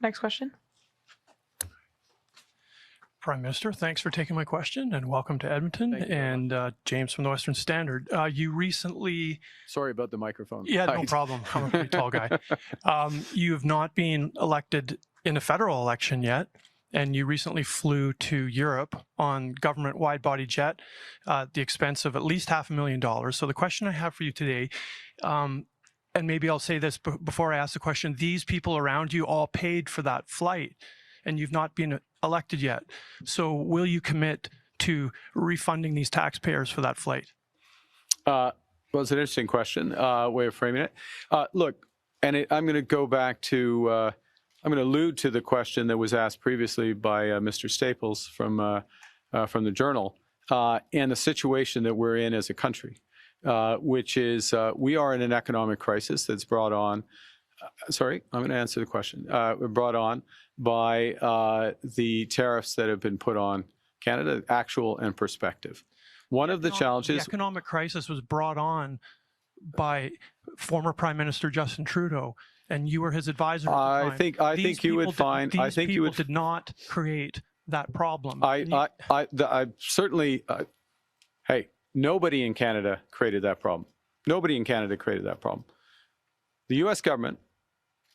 Next question. Prime Minister, thanks for taking my question and welcome to Edmonton. And James from the Western Standard. You recently... Sorry about the microphone. Yeah, no problem. I'm a pretty tall guy. You have not been elected in a federal election yet, and you recently flew to Europe on government wide-body jet at the expense of at least $500,000. So the question I have for you today, and maybe I'll say this before I ask the question, these people around you all paid for that flight, and you've not been elected yet. So will you commit to refunding these taxpayers for that flight? Well, it's an interesting question, way of framing it. Look, and I'm going to go back to, I'm going to allude to the question that was asked previously by Mr. Staples from the Journal, and the situation that we're in as a country, which is we are in an economic crisis that's brought on, sorry, I'm going to answer the question, brought on by the tariffs that have been put on Canada, actual and prospective. One of the challenges... The economic crisis was brought on by former Prime Minister Justin Trudeau, and you were his advisor at the time. I think you would find... These people did not create that problem. I certainly... hey, nobody in Canada created that problem. Nobody in Canada created that problem. The U.S. government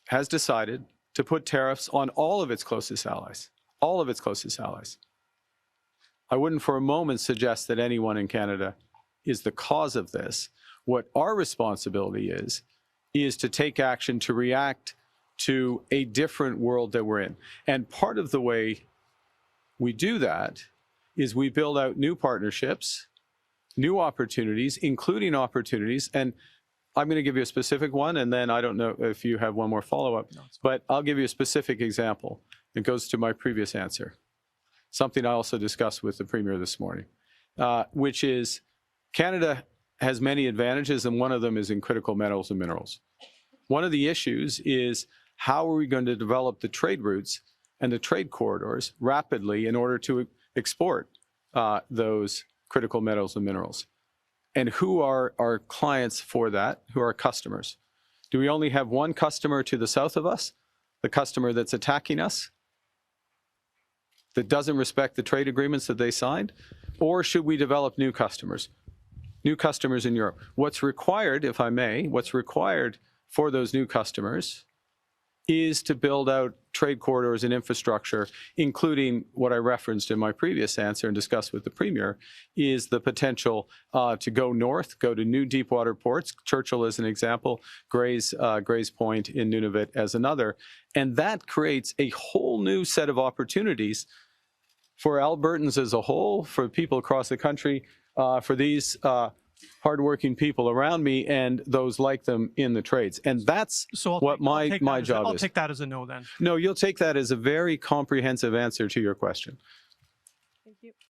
has decided to put tariffs on all of its closest allies, all of its closest allies. I wouldn't for a moment suggest that anyone in Canada is the cause of this. What our responsibility is to take action to react to a different world that we're in. And part of the way we do that is we build out new partnerships, new opportunities, including opportunities, and I'm going to give you a specific one, and then I don't know if you have one more follow-up, but I'll give you a specific example. It goes to my previous answer, something I also discussed with the Premier this morning, which is Canada has many advantages, and one of them is in critical metals and minerals. One of the issues is how are we going to develop the trade routes and the trade corridors rapidly in order to export those critical metals and minerals? And who are our clients for that? Who are our customers? Do we only have one customer to the south of us, the customer that's attacking us, that doesn't respect the trade agreements that they signed? Or should we develop new customers in Europe? What's required, if I may, what's required for those new customers is to build out trade corridors and infrastructure, including what I referenced in my previous answer and discussed with the Premier, is the potential to go north, go to new deepwater ports, Churchill as an example, Gray's Point in Nunavut as another. And that creates a whole new set of opportunities for Albertans as a whole, for people across the country, for these hardworking people around me and those like them in the trades. And that's what my job is. I'll take that as a no then. No, you'll take that as a very comprehensive answer to your question. Thank you.